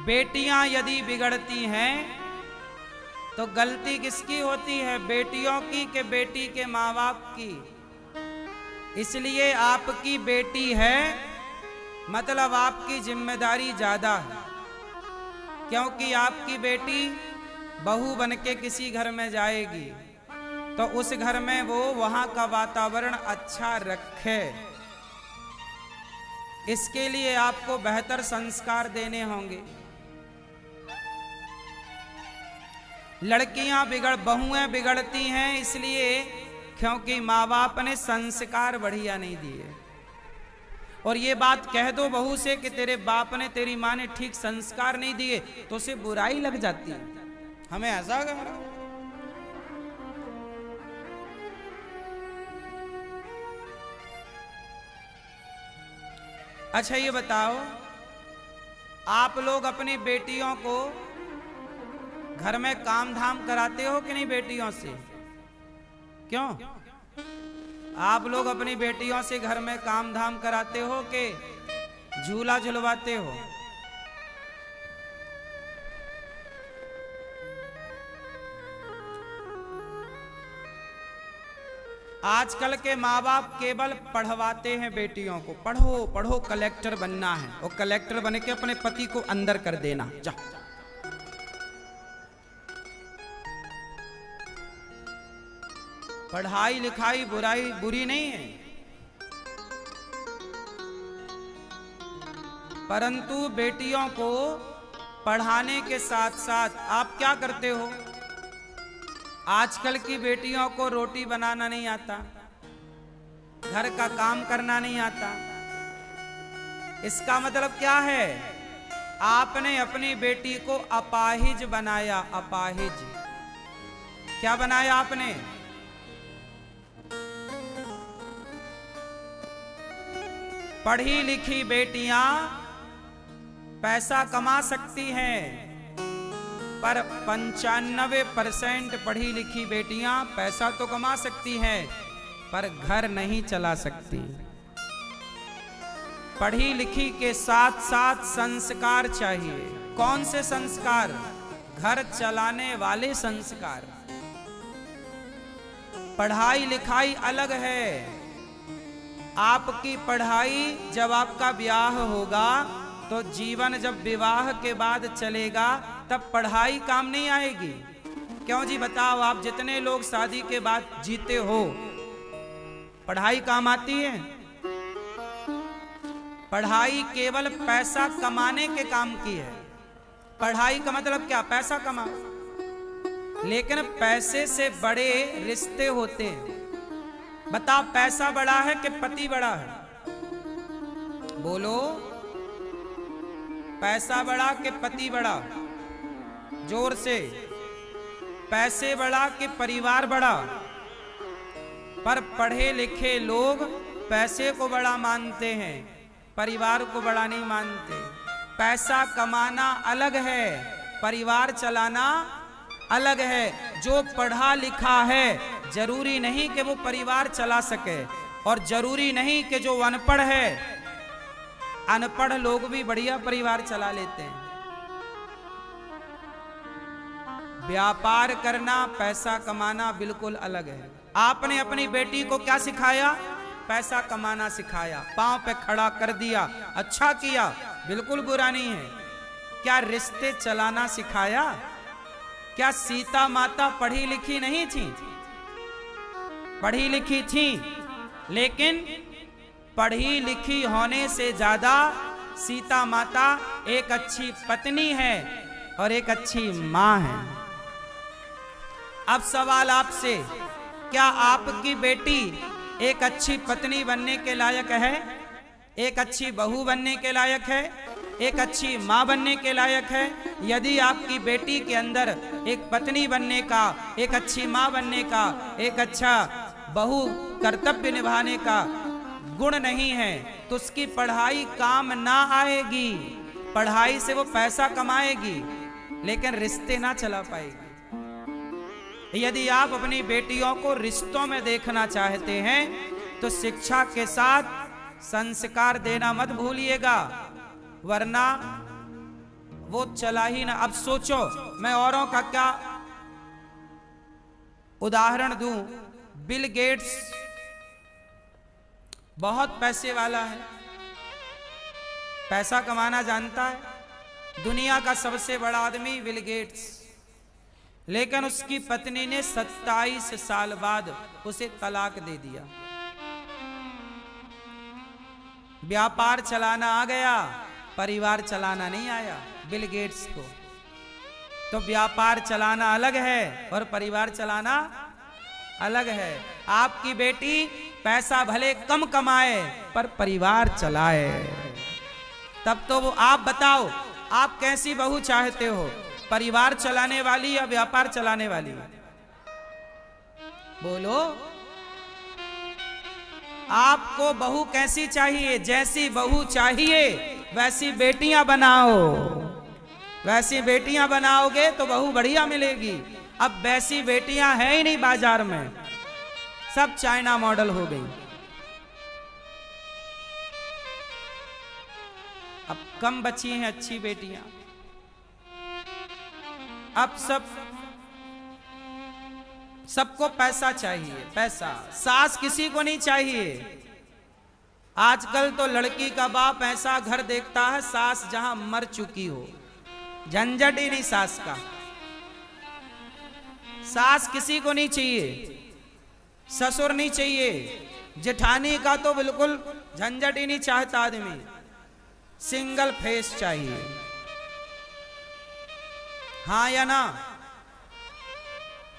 बेटियां यदि बिगड़ती हैं तो गलती किसकी होती है, बेटियों की कि बेटी के माँ बाप की। इसलिए आपकी बेटी है मतलब आपकी जिम्मेदारी ज्यादा है, क्योंकि आपकी बेटी बहू बनके किसी घर में जाएगी तो उस घर में वो वहां का वातावरण अच्छा रखे। इसके लिए आपको बेहतर संस्कार देने होंगे। लड़कियां बहुएं बिगड़ती हैं इसलिए क्योंकि माँ बाप ने संस्कार बढ़िया नहीं दिए। और ये बात कह दो बहू से कि तेरे बाप ने तेरी माँ ने ठीक संस्कार नहीं दिए तो उसे बुराई लग जाती है। हमें ऐसा कहा। अच्छा ये बताओ, आप लोग अपनी बेटियों को घर में काम धाम कराते हो कि नहीं बेटियों से? क्यों? आप लोग अपनी बेटियों से घर में काम धाम कराते हो कि झूला झुलवाते हो? आजकल के माँ बाप केवल पढ़वाते हैं बेटियों को, पढ़ो पढ़ो कलेक्टर बनना है, और कलेक्टर बन के अपने पति को अंदर कर देना। जा पढ़ाई लिखाई बुरी नहीं है, परंतु बेटियों को पढ़ाने के साथ साथ आप क्या करते हो? आजकल की बेटियों को रोटी बनाना नहीं आता, घर का काम करना नहीं आता। इसका मतलब क्या है? आपने अपनी बेटी को अपाहिज बनाया। अपाहिज क्या बनाया आपने? पढ़ी लिखी बेटियां पैसा कमा सकती हैं, पर 95% पढ़ी लिखी बेटियां पैसा तो कमा सकती हैं पर घर नहीं चला सकती। पढ़ी लिखी के साथ साथ संस्कार चाहिए। कौन से संस्कार? घर चलाने वाले संस्कार। पढ़ाई लिखाई अलग है। आपकी पढ़ाई जब आपका ब्याह होगा तो जीवन जब विवाह के बाद चलेगा तब पढ़ाई काम नहीं आएगी। क्यों जी बताओ, आप जितने लोग शादी के बाद जीते हो पढ़ाई काम आती है? पढ़ाई केवल पैसा कमाने के काम की है। पढ़ाई का मतलब क्या? पैसा कमा। लेकिन पैसे से बड़े रिश्ते होते हैं। बताओ, पैसा बड़ा है कि पति बड़ा है? बोलो, पैसा बड़ा कि पति बड़ा? जोर से। पैसे बड़ा कि परिवार बड़ा? पर पढ़े लिखे लोग पैसे को बड़ा मानते हैं, परिवार को बड़ा नहीं मानते। पैसा कमाना अलग है, परिवार चलाना अलग है। जो पढ़ा लिखा है जरूरी नहीं कि वो परिवार चला सके, और जरूरी नहीं कि जो अनपढ़ है, अनपढ़ लोग भी बढ़िया परिवार चला लेते हैं। व्यापार करना, पैसा कमाना बिल्कुल अलग है। आपने अपनी बेटी को क्या सिखाया? पैसा कमाना सिखाया, पांव पे खड़ा कर दिया, अच्छा किया, बिल्कुल बुरा नहीं है। क्या रिश्ते चलाना सिखाया? क्या सीता माता पढ़ी लिखी नहीं थी? पढ़ी लिखी थी, लेकिन पढ़ी लिखी होने से ज्यादा सीता माता एक अच्छी पत्नी है और एक अच्छी मां है। अब सवाल आपसे, क्या आपकी बेटी एक अच्छी पत्नी बनने के लायक है? एक अच्छी बहू बनने के लायक है? एक अच्छी मां बनने के लायक है? यदि आपकी बेटी के अंदर एक पत्नी बनने का, एक अच्छी मां बनने का, एक अच्छा बहू कर्तव्य निभाने का गुण नहीं है तो उसकी पढ़ाई काम ना आएगी। पढ़ाई से वो पैसा कमाएगी लेकिन रिश्ते ना चला पाएगी। यदि आप अपनी बेटियों को रिश्तों में देखना चाहते हैं तो शिक्षा के साथ संस्कार देना मत भूलिएगा, वरना वो चला ही ना। अब सोचो, मैं औरों का क्या उदाहरण दूं। बिल गेट्स बहुत पैसे वाला है, पैसा कमाना जानता है, दुनिया का सबसे बड़ा आदमी बिल गेट्स, लेकिन उसकी पत्नी ने 27 साल बाद उसे तलाक दे दिया। व्यापार चलाना आ गया, परिवार चलाना नहीं आया बिल गेट्स को। तो व्यापार चलाना अलग है और परिवार चलाना अलग है। आपकी बेटी पैसा भले कम कमाए पर परिवार चलाए, तब तो वो। आप बताओ, आप कैसी बहू चाहते हो, परिवार चलाने वाली या व्यापार चलाने वाली? बोलो, आपको बहू कैसी चाहिए? जैसी बहू चाहिए वैसी बेटियां बनाओ। वैसी बेटियां बनाओगे तो बहू बढ़िया मिलेगी। अब वैसी बेटियां है ही नहीं बाजार में, सब चाइना मॉडल हो गई। अब कम बची हैं अच्छी बेटियां। अब सबको पैसा चाहिए, पैसा। सास किसी को नहीं चाहिए। आजकल तो लड़की का बाप ऐसा घर देखता है सास जहां मर चुकी हो, झंझट ही नहीं सास का। सास किसी को नहीं चाहिए, ससुर नहीं चाहिए, जेठानी का तो बिल्कुल झंझट ही नहीं चाहता आदमी। सिंगल फेस चाहिए, हाँ या ना?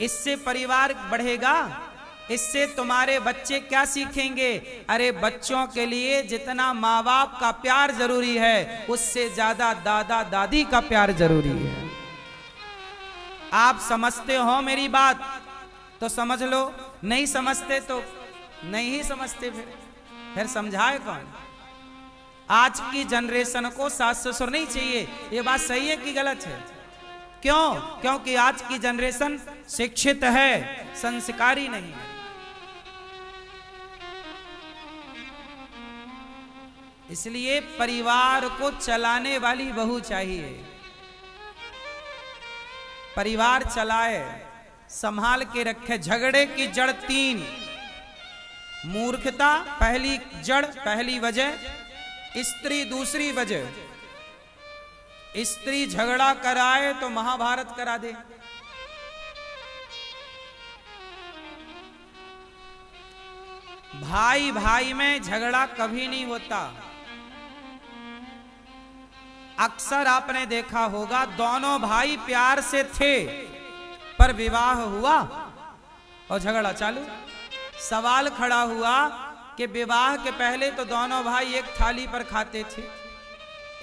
इससे परिवार बढ़ेगा, इससे तुम्हारे बच्चे क्या सीखेंगे? अरे बच्चों के लिए जितना माँ बाप का प्यार जरूरी है, उससे ज्यादा दादा दादी का प्यार जरूरी है। आप समझते हो मेरी बात तो समझ लो, नहीं समझते तो नहीं ही समझते। फिर समझाए कौन? आज की जनरेशन को सास ससुर नहीं चाहिए। ये बात सही है कि गलत है? क्यों? क्योंकि आज की जनरेशन शिक्षित है, संस्कारी नहीं है। इसलिए परिवार को चलाने वाली बहू चाहिए, परिवार चलाए, संभाल के रखे। झगड़े की जड़ 3: मूर्खता पहली जड़, पहली वजह, स्त्री दूसरी वजह। स्त्री झगड़ा कराए तो महाभारत करा दे। भाई भाई में झगड़ा कभी नहीं होता। अक्सर आपने देखा होगा, दोनों भाई प्यार से थे पर विवाह हुआ और झगड़ा चालू। सवाल खड़ा हुआ कि विवाह के पहले तो दोनों भाई एक थाली पर खाते थे,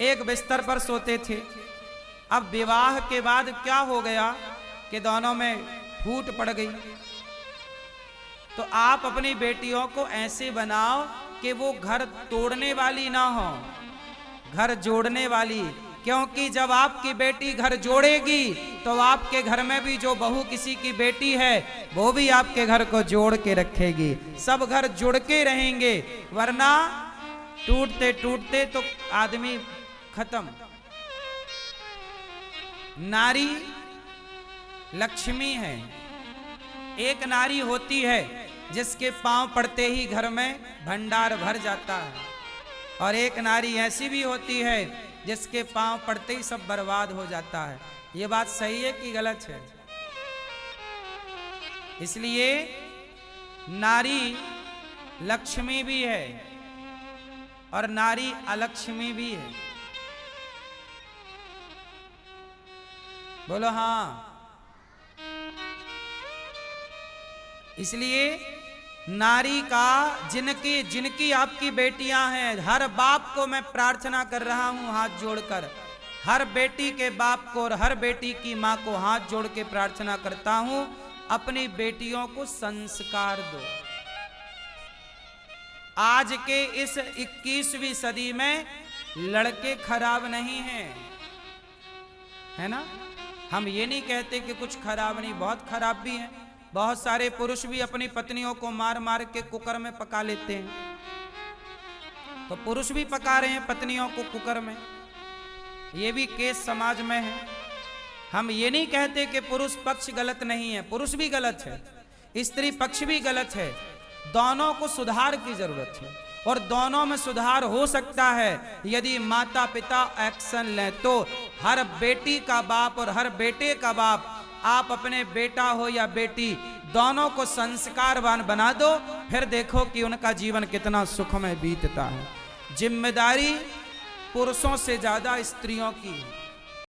एक बिस्तर पर सोते थे। अब विवाह के बाद क्या हो गया कि दोनों में फूट पड़ गई। तो आप अपनी बेटियों को ऐसे बनाओ कि वो घर तोड़ने वाली ना हो, घर जोड़ने वाली। क्योंकि जब आपकी बेटी घर जोड़ेगी तो आपके घर में भी जो बहू किसी की बेटी है वो भी आपके घर को जोड़ के रखेगी। सब घर जुड़ के रहेंगे, वरना टूटते टूटते तो आदमी खत्म। नारी लक्ष्मी है। एक नारी होती है जिसके पांव पड़ते ही घर में भंडार भर जाता है, और एक नारी ऐसी भी होती है जिसके पांव पड़ते ही सब बर्बाद हो जाता है। ये बात सही है कि गलत है? इसलिए नारी लक्ष्मी भी है और नारी अलक्ष्मी भी है। बोलो हाँ। इसलिए नारी का, जिनकी आपकी बेटियां हैं, हर बाप को मैं प्रार्थना कर रहा हूं हाथ जोड़कर, हर बेटी के बाप को और हर बेटी की मां को हाथ जोड़ के प्रार्थना करता हूं, अपनी बेटियों को संस्कार दो। आज के इस 21वीं सदी में लड़के खराब नहीं हैं, है ना? हम ये नहीं कहते कि कुछ खराब नहीं, बहुत खराब भी हैं। बहुत सारे पुरुष भी अपनी पत्नियों को मार मार के कुकर में पका लेते हैं। तो पुरुष भी पका रहे हैं पत्नियों को कुकर में। ये भी केस समाज में है। हम ये नहीं कहते कि पुरुष पक्ष गलत नहीं है, पुरुष भी गलत है, स्त्री पक्ष भी गलत है। दोनों को सुधार की जरूरत है और दोनों में सुधार हो सकता है यदि माता पिता एक्शन लें। तो हर बेटी का बाप और हर बेटे का बाप, आप अपने बेटा हो या बेटी, दोनों को संस्कारवान बना दो, फिर देखो कि उनका जीवन कितना सुखमय बीतता है। जिम्मेदारी पुरुषों से ज्यादा स्त्रियों की है।